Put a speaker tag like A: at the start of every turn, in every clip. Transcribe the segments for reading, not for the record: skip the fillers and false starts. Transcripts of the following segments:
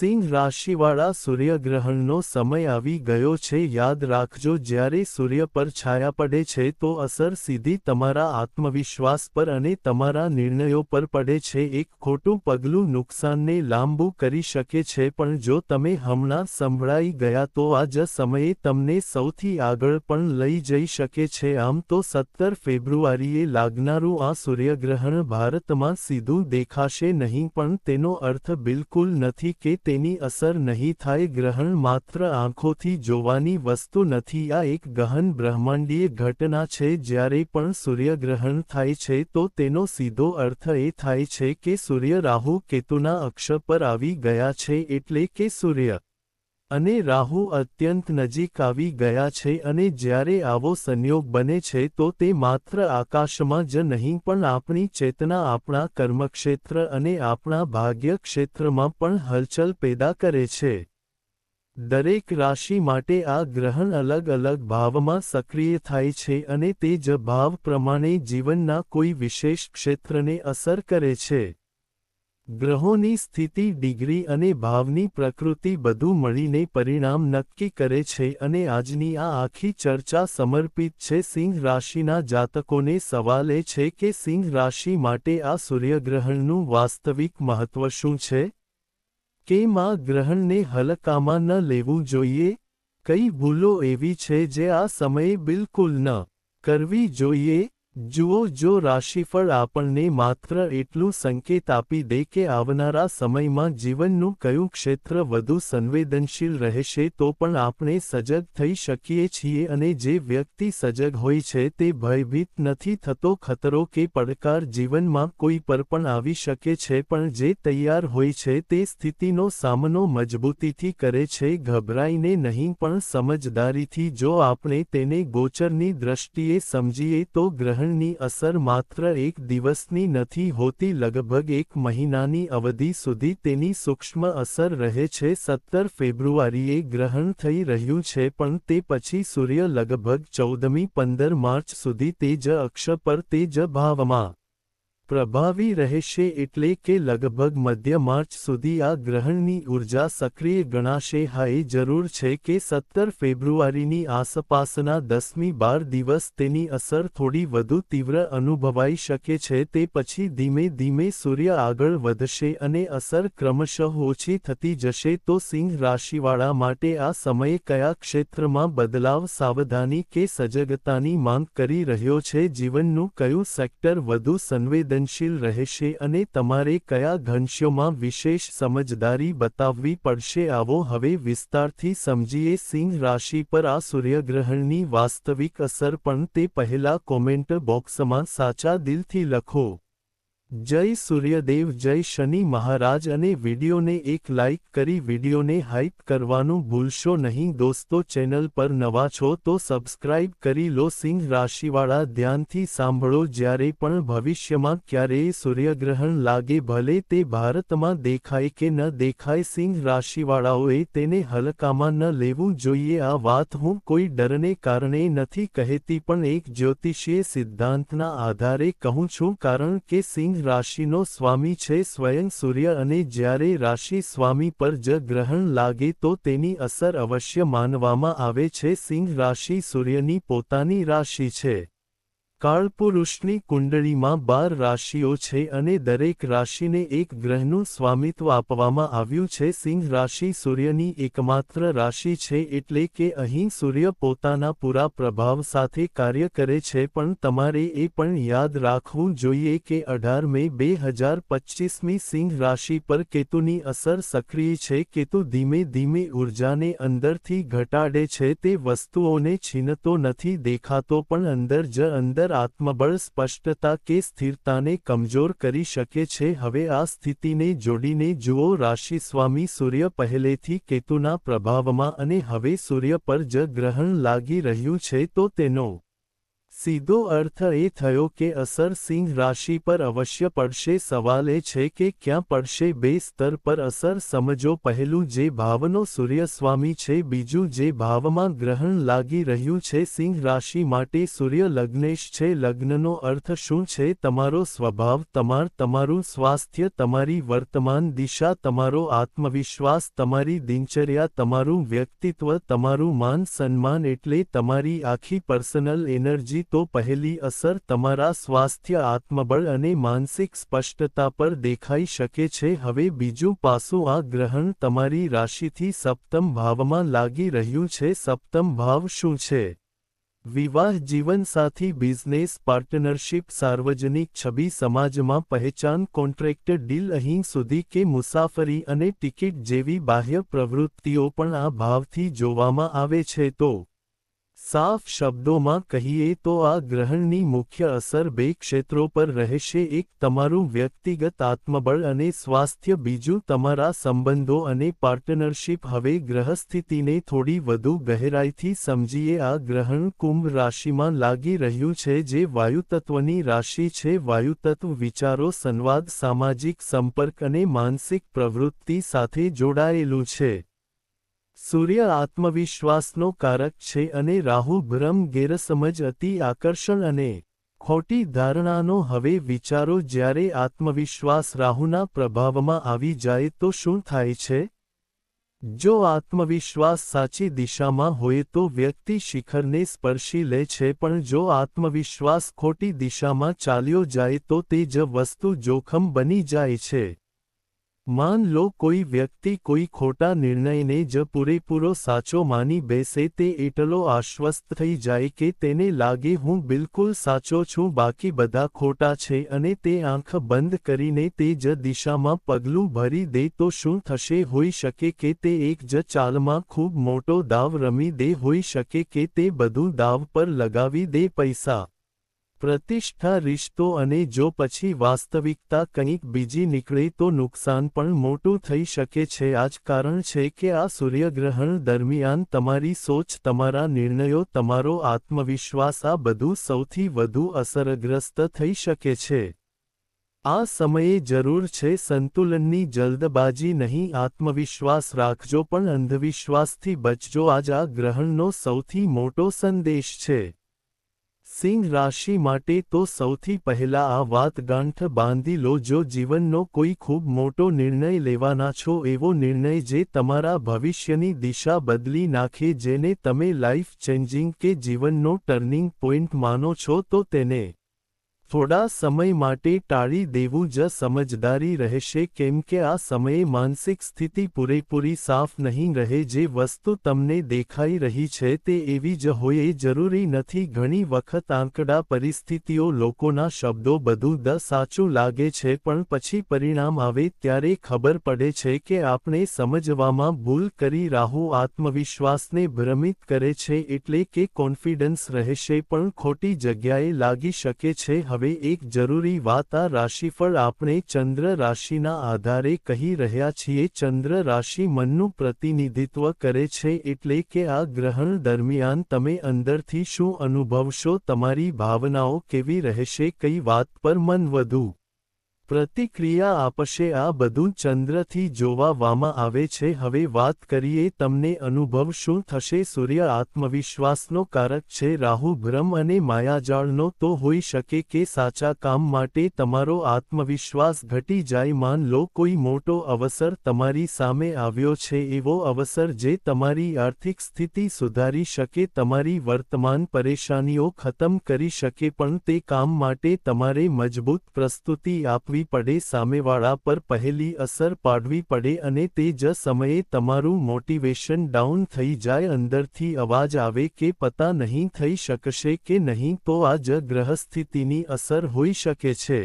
A: સિંહ રાશિવાળા સૂર્યગ્રહણનો સમય આવી ગયો છે। યાદ રાખજો, જ્યારે સૂર્ય પર છાયા પડે છે તો અસર સીધી તમારા આત્મવિશ્વાસ પર અને તમારા નિર્ણયો પર પડે છે। એક ખોટું પગલું નુકસાનને લાંબુ કરી શકે છે, પણ જો તમે હમણાં સંભળાઈ ગયા તો આ જ સમયે તમને સૌથી આગળ પણ લઈ જઈ શકે છે। આમ તો 17 ફેબ્રુઆરીએ લાગનારું આ સૂર્યગ્રહણ ભારતમાં સીધું દેખાશે નહીં, પણ તેનો અર્થ બિલકુલ નથી કે તેની અસર નહીં થાય। ગ્રહણ માત્ર આંખોથી જોવાની વસ્તુ નથી, આ એક ગહન બ્રહ્માંડીય ઘટના છે। જ્યારે પણ સૂર્યગ્રહણ થાય છે તો તેનો સીધો અર્થ એ થાય છે કે સૂર્ય રાહુ કેતુના અક્ષ પર આવી ગયા છે, એટલે કે સૂર્ય અને રાહુ અત્યંત નજીક આવી ગયા છે। અને જ્યારે આવો સંયોગ બને છે તો તે માત્ર આકાશમાં જ નહીં પણ આપણી ચેતના, આપણા કર્મક્ષેત્ર અને આપણા ભાગ્ય ક્ષેત્રમાં પણ હલચલ પેદા કરે છે। દરેક રાશિ માટે આ ગ્રહણ અલગ અલગ ભાવમાં સક્રિય થાય છે અને તે જ ભાવ પ્રમાણે જીવનના કોઈ વિશેષ ક્ષેત્રને અસર કરે છે। ગ્રહોની સ્થિતિ, ડિગ્રી અને ભાવની પ્રકૃતિ બધું મળીને પરિણામ નક્કી કરે છે અને આજની આ આખી ચર્ચા સમર્પિત છે સિંહ રાશિના જાતકોને। સવાલ એ છે કે સિંહ રાશિ માટે આ સૂર્યગ્રહણનું વાસ્તવિક મહત્વ શું છે? કેમ આ ગ્રહણને હલકામાં ન લેવું જોઈએ? કઈ ભૂલો એવી છે જે આ સમયે બિલકુલ ન કરવી જોઈએ? જુઓ, જો રાશિફળ આપણને માત્ર એટલું સંકેત આપી દે કે આવનારા સમયમાં જીવનનું કયું ક્ષેત્ર વધુ સંવેદનશીલ રહેશે, તો પણ આપણે સજગ થઈ શકીએ છીએ। અને જે વ્યક્તિ સજગ હોય છે તે ભયભીત નથી થતો। ખતરો કે પડકાર જીવનમાં કોઈ પર પણ આવી શકે છે, પણ જે તૈયાર હોય છે તે સ્થિતિનો સામનો મજબૂતીથી કરે છે, ગભરાઈને નહીં પણ સમજદારીથી। જો આપણે તેને ગોચરની દ્રષ્ટિએ સમજીએ તો ગ્રહણની અસર માત્ર એક દિવસની નથી હોતી, લગભગ એક મહિનાની અવધિ સુધી તેની સૂક્ષ્મ અસર રહે છે। 17 ફેબ્રુઆરીએ ગ્રહણ થઈ રહ્યું છે, પણ તે પછી સૂર્ય લગભગ 14મી 15 માર્ચ સુધી તે જ અક્ષ પર તે જ ભાવમાં પ્રભાવી રહેશે, એટલે કે લગભગ મધ્ય માર્ચ સુધી આ ગ્રહણની ઊર્જા સક્રિય ગણાશે। હા, એ જરૂર છે કે 17 ફેબ્રુઆરીની આસપાસના 10મી 12 દિવસ તેની અસર થોડી વધુ તીવ્ર અનુભવાઈ શકે છે। તે પછી ધીમે ધીમે સૂર્ય આગળ વધશે અને અસર ક્રમશઃ ઓછી થતી જશે। તો સિંહ રાશિવાળા માટે આ સમય કયા ક્ષેત્રમાં બદલાવ, સાવધાની કે સજગતાની માંગ કરી રહ્યો છે? જીવનનું કયું સેક્ટર વધુ સંવેદનશીલ રહેશે અને તમારે કયા ઘનશ્યોમાં વિશેષ સમજદારી બતાવવી પડશે? આવો હવે વિસ્તારથી સમજીએ સિંહ રાશિ પર આ સૂર્યગ્રહણની વાસ્તવિક અસર, પણ તે પહેલા કોમેન્ટ બોક્સમાં સાચા દિલથી લખો, જય સૂર્યદેવ, જય શનિ મહારાજ, અને વિડીયોને એક લાઇક કરી વિડીયોને હાઇપ કરવાનું ભૂલશો નહીં। દોસ્તો, ચેનલ પર નવા છો તો સબસ્ક્રાઇબ કરી લો। સિંહ રાશિવાળા, ધ્યાનથી સાંભળો, જ્યારે પણ ભવિષ્યમાં ક્યારેય સૂર્યગ્રહણ લાગે, ભલે તે ભારતમાં દેખાય કે ન દેખાય, સિંહ રાશિવાળાઓએ તેને હલકામાં ન લેવું જોઈએ। આ વાત હું કોઈ ડરને કારણે નથી કહેતી, પણ એક જ્યોતિષીય સિદ્ધાંતના આધારે કહું છું, કારણ કે સિંહ રાશિનો સ્વામી છે સ્વયં સૂર્ય, અને જ્યારે રાશિ સ્વામી પર જ ગ્રહણ લાગે તો તેની અસર અવશ્ય માનવામાં આવે છે। સિંહ રાશિ સૂર્યની પોતાની રાશિ છે। કાળપુરુષની કુંડળીમાં 12 રાશિઓ છે અને દરેક રાશિને એક ગ્રહનું સ્વામિત્વ આપવામાં આવ્યું છે। સિંહ રાશિ સૂર્યની એકમાત્ર રાશિ છે, એટલે કે અહીં સૂર્ય પોતાના પૂરા પ્રભાવ સાથે કાર્ય કરે છે। પણ તમારે એ પણ યાદ રાખવું જોઈએ કે 18 મે 2025મી સિંહ રાશિ પર કેતુની અસર સક્રિય છે। કેતુ ધીમે ધીમે ઊર્જાને અંદરથી ઘટાડે છે। તે વસ્તુઓને છીનતો નથી દેખાતો, પણ અંદર જ અંદર આત્મબળ, સ્પષ્ટતા કે સ્થિરતાને કમજોર કરી શકે છે। હવે આ સ્થિતિને જોડીને જુઓ, રાશિ સ્વામી સૂર્ય પહેલેથી કેતુના પ્રભાવમાં અને હવે સૂર્ય પર જ ગ્રહણ લાગી રહ્યું છે, તો તેનો સીધો અર્થ એ થયો કે અસર સિંહ રાશિ પર અવશ્ય પડશે. સવાલ એ છે કે ક્યાં પડશે? બે સ્તર પર અસર સમજો. પહેલું, જે ભાવનો સૂર્યસ્વામી છે. બીજું, જે ભાવમાં ગ્રહણ લાગી રહ્યું છે. સિંહ રાશિ માટે સૂર્ય લગ્નેશ છે. લગ્નનો અર્થ શું છે? તમારો સ્વભાવ, તમારું સ્વાસ્થ્ય, તમારી વર્તમાન દિશા, તમારો આત્મવિશ્વાસ, તમારી દિનચર્યા, તમારું વ્યક્તિત્વ, તમારું માન સન્માન, એટલે તમારી આખી પર્સનલ એનર્જી. તો પહેલી અસર તમારા સ્વાસ્થ્ય, આત્મબળ અને માનસિક સ્પષ્ટતા પર દેખાઈ શકે છે. હવે બીજું પાસું, આ ગ્રહણ તમારી રાશિથી સપ્તમ ભાવમાં લાગી રહ્યું છે. સપ્તમ ભાવ શું છે? વિવાહ, જીવનસાથી, બિઝનેસ પાર્ટનરશિપ, સાર્વજનિક છબી, સમાજમાં પહેચાન, કોન્ટ્રાક્ટ, ડીલ. અહીં સુધી કે મુસાફરી અને ટિકિટ જેવી બાહ્ય પ્રવૃત્તિઓ પણ આ ભાવથી જોવામાં આવે છે. તો સાફ શબ્દોમાં કહીએ તો આ ગ્રહણની મુખ્ય અસર બે ક્ષેત્રો પર રહેશે. એક, તમારું વ્યક્તિગત આત્મબળ અને સ્વાસ્થ્ય. બીજું, તમારા સંબંધો અને પાર્ટનરશિપ. હવે ગ્રહસ્થિતિને થોડી વધુ ગહેરાઈથી સમજીએ. આ ગ્રહણ કુંભ રાશિમાં લાગી રહ્યું છે, જે વાયુતત્વની રાશિ છે. વાયુતત્વ વિચારો, સંવાદ, સામાજિક સંપર્ક અને માનસિક પ્રવૃત્તિ સાથે જોડાયેલું છે. સૂર્ય આત્મવિશ્વાસનો કારક છે અને રાહુ ભ્રમ, ગેરસમજ, અતિ આકર્ષણ અને ખોટી ધારણાનો. હવે વિચારો, જ્યારે આત્મવિશ્વાસ રાહુના પ્રભાવમાં આવી જાય તો શું થાય છે? જો આત્મવિશ્વાસ સાચી દિશામાં હોય તો વ્યક્તિ શિખરને સ્પર્શી લે છે, પણ જો આત્મવિશ્વાસ ખોટી દિશામાં ચાલ્યો જાય તો તે જ વસ્તુ જોખમ બની જાય છે. માન લો કોઈ વ્યક્તિ કોઈ ખોટા નિર્ણયને જ પૂરેપૂરો સાચો માની બેસે. તે એટલો આશ્વસ્ત થઈ જાય કે તેને લાગે હું બિલકુલ સાચો છું, બાકી બધા ખોટા છે, અને તે આંખ બંધ કરીને તે જ દિશામાં પગલું ભરી દે. તો શું થશે? હોઈ શકે કે તે એક જ ચાલમાં ખૂબ મોટો દાવ રમી દે. હોઈ શકે કે તે બધું દાવ પર લગાવી દે, પૈસા, પ્રતિષ્ઠા, રિશ્તો. અને જો પછી વાસ્તવિકતા કંઈક બીજી નીકળે તો નુકસાન પણ મોટું થઈ શકે છે. આ જ કારણ છે કે આ સૂર્યગ્રહણ દરમિયાન તમારી સોચ, તમારા નિર્ણયો, તમારો આત્મવિશ્વાસ, આ બધું સૌથી વધુ અસરગ્રસ્ત થઈ શકે છે. આ સમયે જરૂર છે સંતુલનની, જલ્દબાજી નહીં. આત્મવિશ્વાસ રાખજો પણ અંધવિશ્વાસથી બચજો. આજ આ ગ્રહણનો સૌથી મોટો સંદેશ છે. સિંહ રાશિ માટે તો સૌથી પહેલા આ વાત ગાંઠ બાંધી લો. જો જીવનનો કોઈ ખૂબ મોટો નિર્ણય લેવાના છો, એવો નિર્ણય જે તમારા ભવિષ્યની દિશા બદલી નાખે, જેને તમે લાઈફ ચેન્જિંગ કે જીવનનો ટર્નિંગ પોઈન્ટ માનો છો, તો તેને થોડા સમય માટે ટાળી દેવું જ સમજદારી રહેશે. કેમ કે આ સમયે માનસિક સ્થિતિ પૂરેપૂરી સાફ નહીં રહે. જે વસ્તુ તમને દેખાઈ રહી છે તે એવી જ હોય એ જરૂરી નથી. ઘણી વખત આંકડા, પરિસ્થિતિઓ, લોકોના શબ્દો, બધું સાચું લાગે છે, પણ પછી પરિણામ આવે ત્યારે ખબર પડે છે કે આપણે સમજવામાં ભૂલ કરી. રાહુ આત્મવિશ્વાસને ભ્રમિત કરે છે, એટલે કે કોન્ફિડન્સ રહેશે પણ ખોટી જગ્યાએ લાગી શકે છે. હવે એક જરૂરી વાત, આ રાશિફળ આપણે ચંદ્ર રાશિના આધારે કહી રહ્યા છીએ. ચંદ્ર રાશિ મનનું પ્રતિનિધિત્વ કરે છે, એટલે કે આ ગ્રહણ દરમિયાન તમે અંદરથી શું અનુભવશો, તમારી ભાવનાઓ કેવી રહેશે, કઈ વાત પર મન વધુ પ્રતિક્રિયા આપશે, આ બધું ચંદ્રથી જોવામાં આવે છે. હવે વાત કરીએ તમને અનુભવ શું થશે. સૂર્ય આત્મવિશ્વાસનો કારક છે, રાહુ ભ્રમ અને માયાજાળનો. તો હોઈ શકે કે સાચા કામ માટે તમારો આત્મવિશ્વાસ ઘટી જાય. માન લો કોઈ મોટો અવસર તમારી સામે આવ્યો છે, એવો અવસર જે તમારી આર્થિક સ્થિતિ સુધારી શકે, તમારી વર્તમાન પરેશાનીઓ ખતમ કરી શકે, પણ તે કામ માટે તમારે મજબૂત પ્રસ્તુતિ આપવી પડે, સામેવાળા પર પહેલી અસર પાડવી પડે, અને તે જ સમયે તમારું મોટિવેશન ડાઉન થઈ જાય. અંદરથી અવાજ આવે કે પતા નહીં થઈ શકશે કે નહીં. તો આ જ ગ્રહસ્થિતિની અસર હોઈ શકે છે.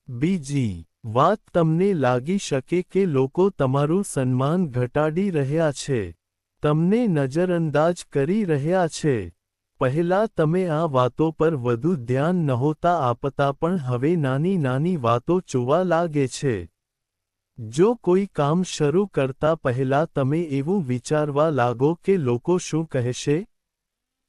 A: બીજી વાત, તમને લાગી શકે કે લોકો તમારું સન્માન ઘટાડી રહ્યા છે, તમને નજરઅંદાજ કરી રહ્યા છે. પહેલા તમે આ વાતો પર વધુ ધ્યાન નહોતા આપતા, પણ હવે નાની નાની વાતો જોવા લાગે છે. જો કોઈ કામ શરૂ કરતા પહેલા તમે એવું વિચારવા લાગો કે લોકો શું કહેશે,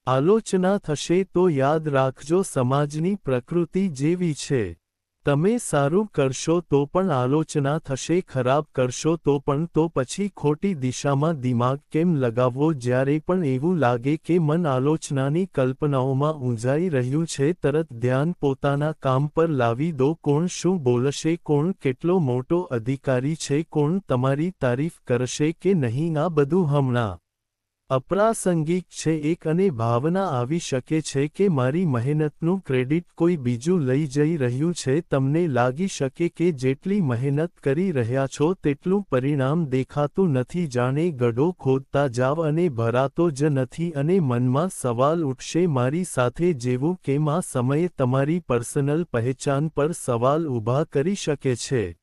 A: આલોચના થશે તો યાદ રાખજો સમાજની પ્રકૃતિ જેવી છે. તમે સારું કરશો તો પણ આલોચના થશે, ખરાબ કરશો તો પણ. તો પછી ખોટી દિશામાં દિમાગ કેમ લગાવવો? જ્યારે પણ એવું લાગે કે મન આલોચનાની કલ્પનાઓમાં ઊંઝાઈ રહ્યું છે, તરત ધ્યાન પોતાના કામ પર લાવી દો. કોણ શું બોલશે? કોણ કેટલો મોટો અધિકારી છે? કોણ તમારી તારીફ કરશે કે નહીં? આ બધું હમણાં અપ્રાસંગિક છે. એક અને ભાવના આવી શકે છે કે મારી મહેનતનું ક્રેડિટ કોઈ બીજું લઈ જઈ રહ્યું છે. તમને લાગી શકે કે જેટલી મહેનત કરી રહ્યા છો તેટલું પરિણામ દેખાતું નથી. જાણે ગड्ढो ખોદતા જાવ અને ભરાતો જ નથી. અને મનમાં સવાલ ઉઠશે, મારી સાથે જેવું કેમ? આ સમયે તમારી પર્સનલ પહેચાન પર સવાલ ઊભા કરી શકે છે.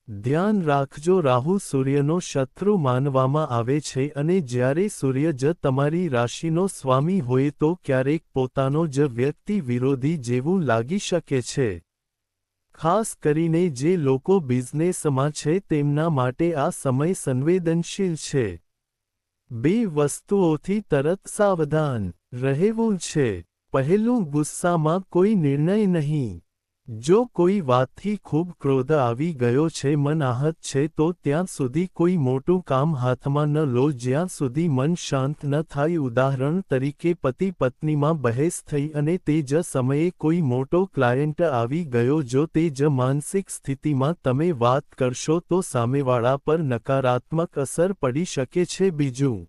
A: ધ્યાન રાખજો, રાહુ સૂર્યનો શત્રુ માનવામાં આવે છે અને જ્યારે સૂર્ય જ તમારી રાશિનો સ્વામી હોય તો ક્યારેક પોતાનો જ વ્યક્તિ વિરોધી જેવું લાગી શકે છે. ખાસ કરીને જે લોકો બિઝનેસમાં છે તેમના માટે આ સમય સંવેદનશીલ છે. બે વસ્તુઓથી તરત સાવધાન રહેવું છે. પહેલું, ગુસ્સામાં કોઈ નિર્ણય નહીં. જો કોઈ વાતથી ખૂબ ક્રોધ આવી ગયો છે, મન આહત છે, તો ત્યાં સુધી કોઈ મોટું કામ હાથમાં ન લો જ્યાં સુધી મન શાંત ન થાય. ઉદાહરણ તરીકે પતિ પત્નીમાં બહેસ થઈ અને તે જ સમયે કોઈ મોટો ક્લાયન્ટ આવી ગયો. જો તે જ માનસિક સ્થિતિમાં તમે વાત કરશો તો સામેવાળા પર નકારાત્મક અસર પડી શકે છે. બીજું,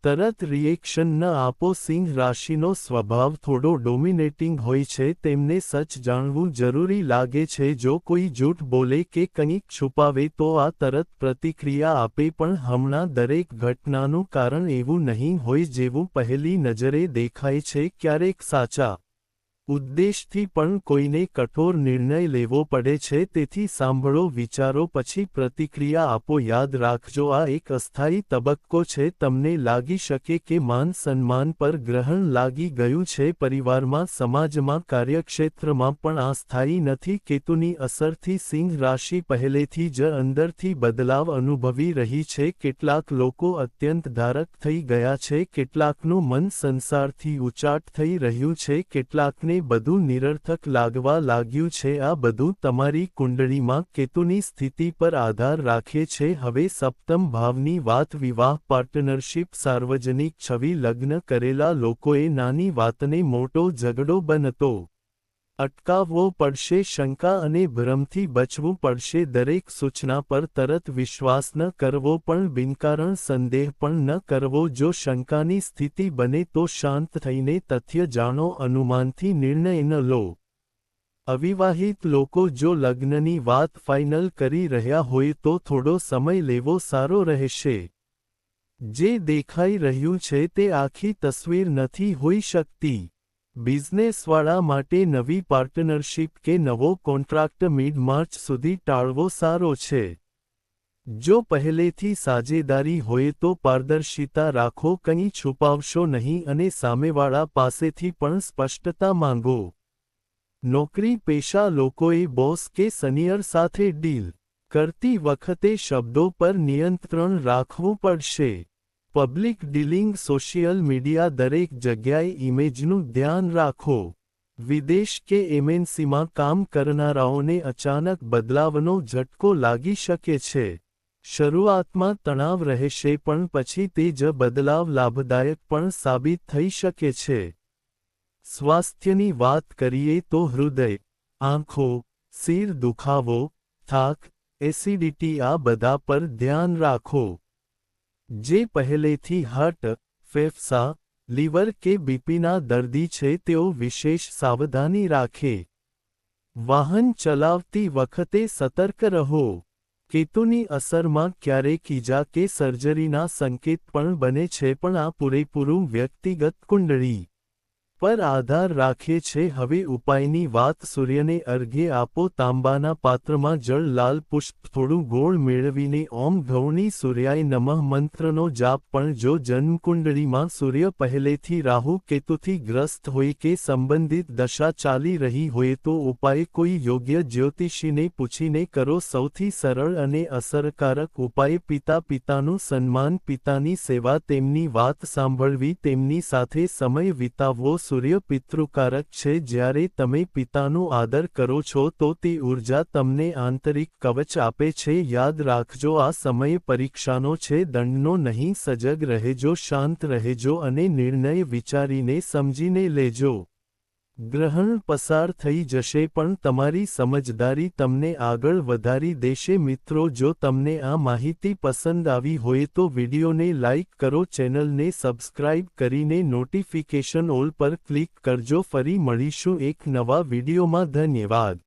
A: તરત રિએક્શન ન આપો. સિંહ રાશિનો સ્વભાવ થોડો ડોમિનેટિંગ હોય છે. તેમને સચ જાણવું જરૂરી લાગે છે. જો કોઈ જૂઠ બોલે કે કંઈક છુપાવે તો આ તરત પ્રતિક્રિયા આપે. પણ હમણાં દરેક ઘટનાનું કારણ એવું નહીં હોય જેવું પહેલી નજરે દેખાય છે. ક્યારેક સાચા ઉદ્દેશથી પણ કોઈને કઠોર નિર્ણય લેવો પડે છે. તેથી સાંભળો, વિચારો, પછી પ્રતિક્રિયા આપો. યાદ રાખજો, આ એક અસ્થાયી તબક્કો છે. તમને લાગી શકે કે માન સન્માન પર ગ્રહણ લાગી ગયું છે. પરિવારમાં, સમાજમાં, કાર્યક્ષેત્રમાં પણ આ સ્થાયી નથી. કેતુની અસરથી સિંહ રાશિ પહેલેથી જ અંદરથી બદલાવ અનુભવી રહી છે. કેટલાક લોકો અત્યંત ધારક થઈ ગયા છે. કેટલાકનું મન સંસારથી ઉચાટ થઈ રહ્યું છે. કેટલાકને બધું નિરર્થક લાગવા લાગ્યું છે. આ બધું તમારી કુંડળીમાં કેતુની સ્થિતિ પર આધાર રાખે છે. હવે સપ્તમ ભાવની વાત, વિવાહ, પાર્ટનરશિપ, સાર્વજનિક છબી. લગ્ન કરેલા લોકોએ નાની વાતને મોટો ઝઘડો બનતો અટકાવવો પડશે. શંકા અને ભ્રમથી બચવું પડશે. દરેક સૂચના પર તરત વિશ્વાસ ન કરવો, પણ બિનકારણ સંદેહ પણ ન કરવો. જો શંકાની સ્થિતિ બને તો શાંત થઈને તથ્ય જાણો, અનુમાનથી નિર્ણય ન લો. અવિવાહિત લોકો જો લગ્નની વાત ફાઇનલ કરી રહ્યા હોય તો થોડો સમય લેવો સારો રહેશે. જે દેખાઈ રહ્યું છે તે આખી તસવીર નથી હોઈ શકતી. બિઝનેસવાળા માટે નવી પાર્ટનરશિપ કે નવો કોન્ટ્રાક્ટ મિડ-માર્ચ સુધી ટાળવો સારો છે. જો પહેલેથી સાજેદારી હોય તો પારદર્શિતા રાખો, કંઈ છુપાવશો નહીં અને સામેવાળા પાસેથી પણ સ્પષ્ટતા માંગો. નોકરી પેશા લોકોએ બોસ કે સિનિયર સાથે ડીલ કરતી વખતે શબ્દો પર નિયંત્રણ રાખવું પડશે. પબ્લિક ડીલિંગ, સોશિયલ મીડિયા, દરેક જગ્યાએ ઇમેજનું ધ્યાન રાખો. વિદેશ કે એમએનસીમાં કામ કરનારાઓને અચાનક બદલાવનો ઝટકો લાગી શકે છે. શરૂઆતમાં તણાવ રહેશે પણ પછી તે જ બદલાવ લાભદાયક પણ સાબિત થઈ શકે છે. સ્વાસ્થ્યની વાત કરીએ તો હૃદય, આંખો, સિર દુખાવો, થાક, એસિડિટી, આ બધા પર ધ્યાન રાખો. જે પહેલેથી હાર્ટ, ફેફસાં, લીવર કે બીપીના દર્દી છે તેઓ વિશેષ સાવધાની રાખે. વાહન ચલાવતી વખતે સતર્ક રહો. કેતુની અસરમાં ક્યારેક ઈજા કે સર્જરીના સંકેત પણ બને છે, પણ આ પૂરેપૂરું વ્યક્તિગત કુંડળી પર આધાર રાખે છે. હવે ઉપાયની વાત. સૂર્યને અર્ઘ્ય આપો. તાંબાના પાત્રમાં જળ, લાલ પુષ્પ, થોડું ગોળ મેળવીને ઓમ ગૌણી સૂર્યાય નમઃ મંત્રનો જાપ. પણ જો જન્મકુંડળીમાં સૂર્ય પહેલેથી રાહુ કેતુથી ગ્રસ્ત હોય કે સંબંધિત દશા ચાલી રહી હોય તો ઉપાય કોઈ યોગ્ય જ્યોતિષીને પૂછીને કરો. સૌથી સરળ અને અસરકારક ઉપાય પિતાનું સન્માન, પિતાની સેવા, તેમની વાત સાંભળવી, તેમની સાથે સમય વિતાવવો. સૂર્ય પિતૃકારક છે. જ્યારે તમે પિતાનું આદર કરો છો તો તે ઊર્જા તમને આંતરિક કવચ આપે છે. યાદ રાખજો, આ સમય પરીક્ષાનો છે, દંડનો નહીં. સજગ રહેજો, શાંત રહેજો અને નિર્ણય વિચારીને સમજીને લેજો. ગ્રહણ પસાર થઈ જશે પણ તમારી સમજદારી તમને આગળ વધારી દેશે. મિત્રો, જો તમને આ માહિતી પસંદ આવી હોય તો વિડીયોને લાઇક કરો, ચેનલને સબસ્ક્રાઇબ કરીને નોટિફિકેશન ઓલ પર ક્લિક કરજો. ફરી મળીશું એક નવા વિડીયોમાં. ધન્યવાદ.